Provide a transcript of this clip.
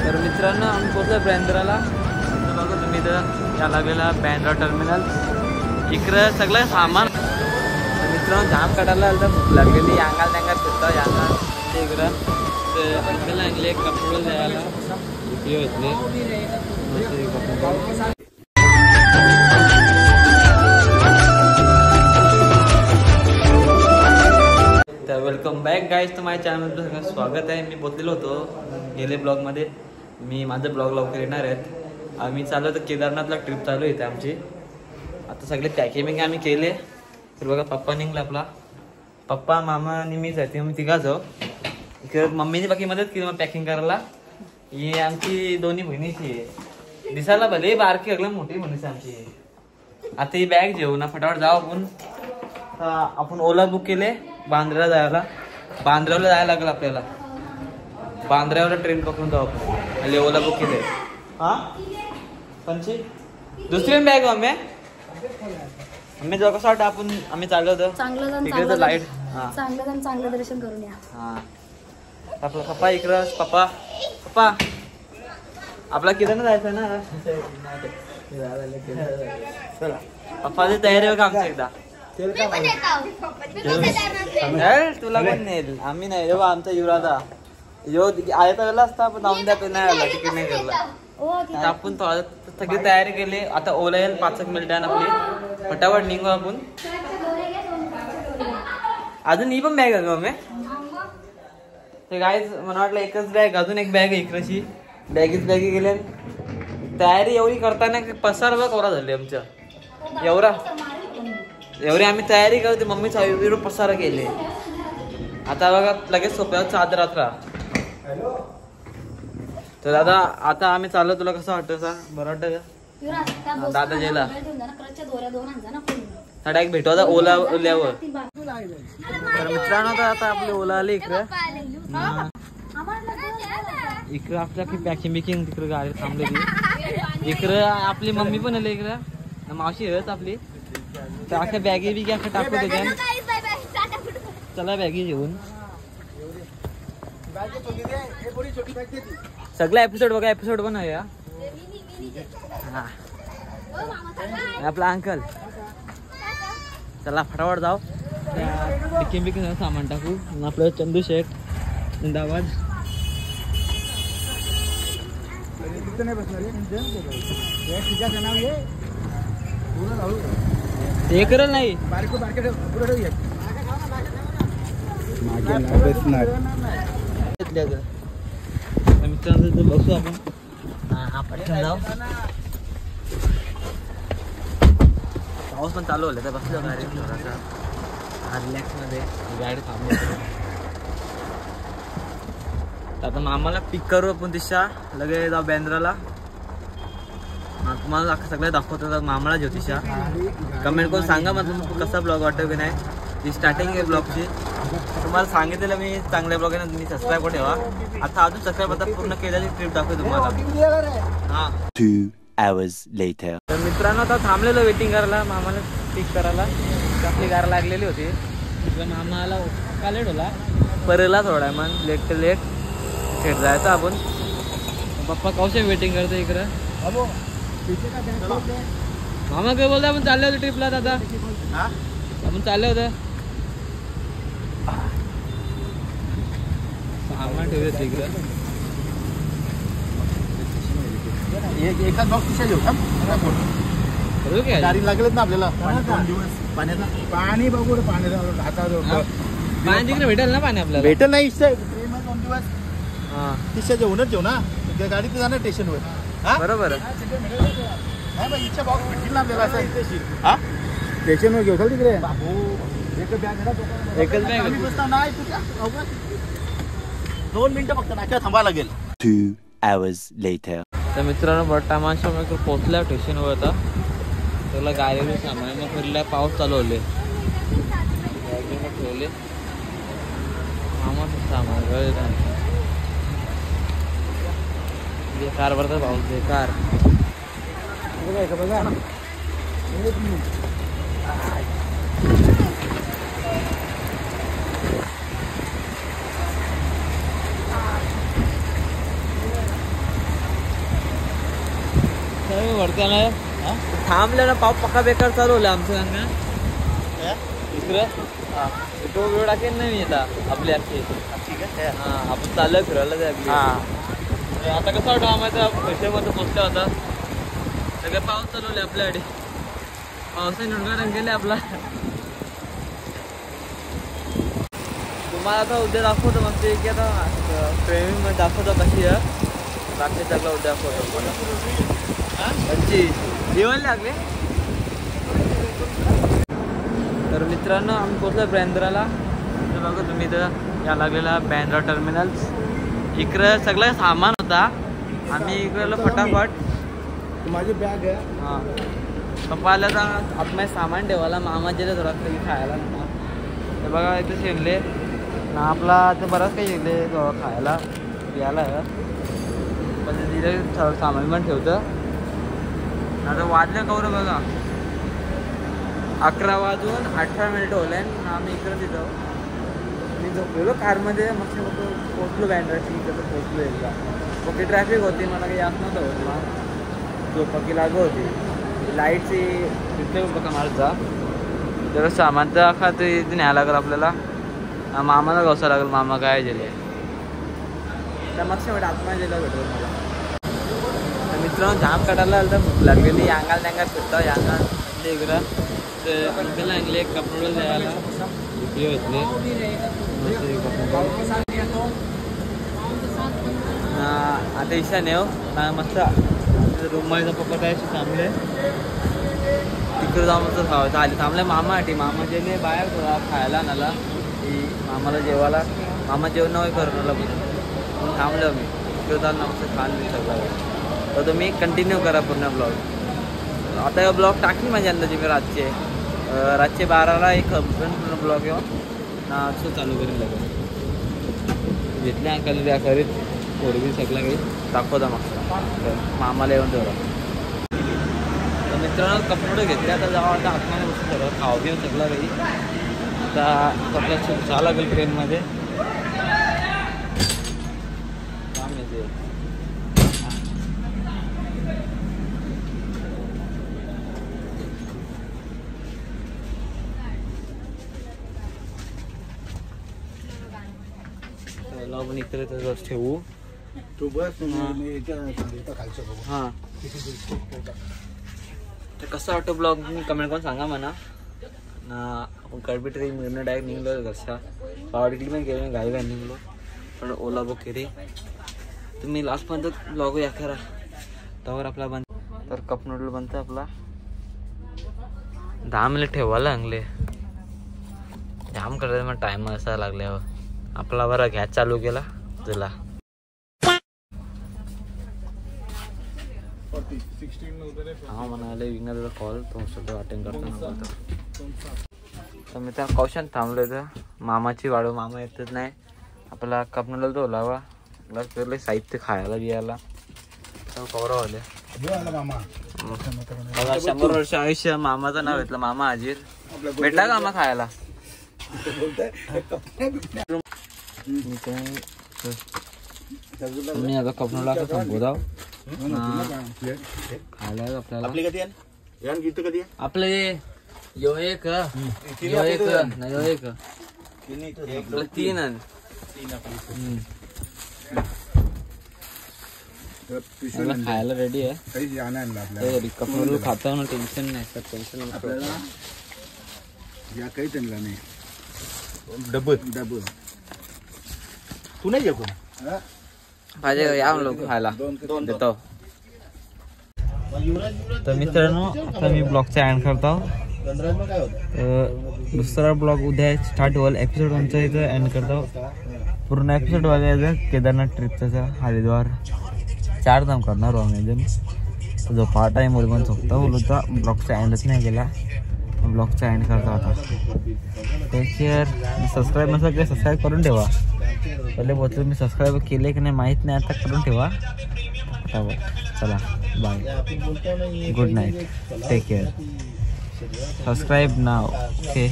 तर मित्रांनो आम्ही पोहोचलो बँड्राला. बघा तुम्ही इथं या लागलेला बँड्रा टर्मिनल. इकडं सगळं सामान. तर मित्रांनो जाम काढायला आलं तर भूक लागलेली. अंगाल त्यांगाल फिरता यांगाल ते इकडं ते अंकल आणले कपडे द्यायला उपयोग होतले. तर वेलकम बॅक गाईज. तर माझ्या चॅनलमध्ये सगळं स्वागत आहे. मी बोललेलो होतो गेले ब्लॉगमध्ये मी माझं ब्लॉग लवकर येणार आहेत. आम्ही चाललो होतो केदारनाथला. ट्रिप चालू आहे आमची. आता सगळे पॅकिंग आम्ही केले. तर बघा पप्पा निघला आपला. पप्पा मामा आणि मीच आहे ते आम्ही तिघा जाऊ. इकडे मम्मीने बाकी मदत केली मग पॅकिंग करायला. ही आमची दोन्ही बहिणीची आहे. दिसायला भले बारकी लागलं मोठी बहिणीची आमची. आता ही बॅग जेवू ना फटाफट जाऊ आपण. आपण ओला बुक केले बांद्र्याला जायला. बांद्र्याला जायला लागलं आपल्याला. बांद्र्यावर ट्रेन पकडून जाऊ आपण. आणि ओला बुक केले. हा पंची दुसरी बॅग आम्ही जेव्हा कसं वाटतं आपण आम्ही चाललो होतो तिकडे लाईट. हा चांगलं दर्शन करून या. हा आपला पप्पा इकडं. पप्पा आपला केदारनाथ जायचं ना. चला पप्पाची तयारी बघा आमच्या एकदा. तुला कोण नेल आम्ही नाही रे. आमचा युवराजा यो आला तर गेला असता पण जाऊन द्या नाही आला. तिकीट नाही गेला. आपण सगळी तयारी केली. आता ओला येईल 5 मिनिटांनी आपली. फटाफट निघू आपण. अजून ही पण बॅग आहे मम्मी. ते काय मला वाटलं एकच बॅग. अजून एक बॅग आहे इकडची. बॅगीच बॅगी गेल्या. तयारी एवढी करताना पसार बघ कोरा झाली आमच्या. एवढी आम्ही तयारी करते. मम्मीचा एवढं पसारा केले. आता बघा लगेच सोप्यावर चादर रात्रा. तर दादा आता आम्ही चाललो. तुला कसं वाटतं बरं वाटतं का दादा जेला साडा एक भेटू आता ओला ओल्यावर. तर मित्रांनो आता आपली ओला आली इकडे. इकडे आपल्या पॅकिंग बिकिंग तिकडे गाडी थांबलेली. इकडे आपली मम्मी पण आली. इकडे मावशी येत आपली. तर अख्या बॅगी बिगी अख्या टाकू त्याच्या. चला बॅगी घेऊन. सगळा एपिसोड बघा. एपिसोड बनवूया. हा आपला अंकल. चला फटाफट जाऊ. बिकिंग बिकिंग सामान टाकू. आपलं चंदू शेठ जिंदाबाद. हे करल नाही मित्रांनो बसू आपण. हा पटकन जाऊ. पाऊस पण चालू होता तर बसलो गाडी थोडासा रिलॅक्स मध्ये. गाडी थांबली. आता मामाला पिक करू आपण. दिशा लगेच जाऊ बँड्राला. तुम्हाला सगळं दाखवतो. मामाला जेव दिशा. कमेंट करून सांगा मग कसा ब्लॉग वाटतो की नाही. ही स्टार्टिंग आहे ब्लॉगची. तुम्हाला सांगितलेलं मी चांगल्या ब्लॉग आहे ना. तुम्ही सबस्क्राईब करून ठेवा. आता अजून सबस्क्राईब आता पूर्ण केल्याची ट्रिप दाखवतो तुम्हाला. हा 2 hours later. तर मित्रांनो आता थांबलेलो वेटिंग करायला मामाला पिक करायला. आपली कार लागलेली होती. मामाला का लेट होला परला थोडा मग लेट ते लेट थेट जायचं आपण. पप्पा कौशे वेटिंग करते इकडं. मामा काय बोलता आपण चालले होते ट्रिपला दादा. आपण चालले होते. सामान ठेवले तिकडं. एकाच बॉक्स पिशा घेऊ का गाडी लागलेत ना आपल्याला. 2 दिवस पाण्याचा पाणी बघू. पाणी तिकडे भेटेल ना. पाणी आपल्याला भेटेल नाही. 2 दिवस पिशा जेवणच जेव ना. गाडीत जाणार स्टेशनवर. बरोबर नाही इच्छा बॉक्स भेटतील ना आपल्याला. स्टेशनवर घेऊ चल तिकडे. एकच बॅग नाही 2 मिनिटं फक्त नाक्यावर थांबावं लागेल. 2 hours later. तर मित्रांनो बटामाशा पोहोचल्या स्टेशनवर. आता त्याला गाडीवर सामान मग फिरला. पाऊस चालू होले. ठेवले मामाचं सामान बेकार भरतात पाऊस. बेकार बघा. वरती आला थांबल्या ना पाऊस पक्का बेकार चालवलं आमचं सांगा दुसरं तो वेळ टाकेल नाही मी आता आपली अख्खी ठीक आहे हा आपण चाललं फिरायला जाय आता कसं वाटतं आम्हाला पैशामध्ये पोचला होता सगळे पाऊस चालवले आपल्याकडे पावसाने उडगाडून गेले आपला तुम्हाला आता उद्या दाखवतो मग ते की आता फ्रेमिंग मध्ये दाखवतो कशी आहे बाकी सगळं उद्या दाखवतो मला जेवण लागले तर मित्रांनो आम्ही पोचलो बँद्राला तर बघा तुम्ही इथं या लागलेला बँद्रा टर्मिनल्स इकडं सगळं सामान होता आम्ही इकडलं फटाफट माझी बॅग आहे हां पप्पाला तर आपण सामान ठेवायला मामा दिलं थोडा काही खायला तर बघा इथे शेणले ना आपला ते बराच काही शेणले खायला प्यायला पण तिथे सामान पण ठेवतं आता वाजलं कवरं बघा 11 वाजून 18 मिनिट होले आम्ही इकडं तिथं मी झोपलेलो कारमध्ये मग पोचलो बँड्राची इकडं पोचलो एकदा ओके ट्रॅफिक होती मला काही याच नव्हतं होत मग झोपकी लागू होती लाईटची तिथे बघा माझा जर सामान तर अख्खा ते इथे न्यायला लागेल आपल्याला मामाला गवसा लागेल मामा काय दिले तर मग शेवट आत्मा दिला भेटतो मला मित्रांनो जाम काढायला आलं तर भूक लागलेली यांगाल त्यांगा फिरतो यांगाल इकडं ते अंकल आणले कपडे द्यायला विक्री होतले आता ईशा नेव मस्त रूममध्ये पप्पा काय थांबले तिकडे जाऊन मस्त खावायचं आले थांबले मामासाठी मामा गेले बाहेर थोडा खायला नाला की मामाला जेवायला मामा जेवण नाही करणार म्हणून थांबलो मी तिकडे जाऊन मस्त खाल मी सगळं तर तुम्ही कंटिन्यू करा पूर्ण ब्लॉग आता हे ब्लॉग टाकली माझ्या अंदाजे मी रातचे 12ला एक पूर्ण ब्लॉग येऊन ना असं चालू करेन लगेच घेतले अंकल त्या करीत पोरगी सगळं काही दाखवता मग मामाला येऊन ठेवला तर मित्रांनो कपडे घेतले आता जावं आता आत्माने बसून सगळं खाऊ घेऊन सगळं काही आता आपल्याला जावं लागेल ट्रेनमध्ये काम येते आपण इकडे तर ठेवू तू बस खालचं बघू हां तर कसं वाटतं ब्लॉग तुम्ही कमेंट करून सांगा म्हणा ना आपण कडबी ट्रेन मिळणं डायरेक्ट निघलो घरच्या पावडीतली पण गेलो गाई गाय निघलो पण ओला बुक केली तुम्ही लास्टपर्यंत ब्लॉग या करा त्यावर आपला बंद तर कप नूडल बनतं आपला 10 मिनिट ठेवायला लागले जाम करायला मग टाइम असा लागल्यावर आपला बरा गॅस चालू केला तुला हा म्हणाले विघ्नाचा कॉल तुमचं अटेंड करताना तर मी त्या कौशन थांबलो तर मामाची वाढव मामा येतच नाही आपला कप नूडल तो ओलावा आपला साहित्य खायला बियाला कौरव आले 100 वर्ष आयुष्य मामाचं नाव घेतलं मामा आजीर भेटला का मामा खायला मी आता कपनूला संपवतो खायला आपल्याला आपलं यो एक नाही तीन खायला रेडी आहे कपनूल खाता ना टेन्शन नाही सर टेन्शन काही त्यांना नाही डबल तू नाही येऊ पाहिजे या लोक खायला देतो तर मित्रांनो आता मी ब्लॉगचा एंड करतो दुसरा ब्लॉग उद्या स्टार्ट होईल एपिसोड आमचा इथं एंड करतो पूर्ण एपिसोड बघायचं केदारनाथ ट्रिपचा हरिद्वार 4 धाम करणार अमेझॉन जो पार्ट टाइम बोल पण झोपता बोलता ब्लॉगचा एंडच नाही केला ब्लॉगचा एंड करता आता टेक केअर सबस्क्राईब नसेल की सबस्क्राईब करून ठेवा पहिले बोलतो मी सबस्क्राईब केले की नाही माहीत नाही आता करून ठेवा चला bye good night take care subscribe now okay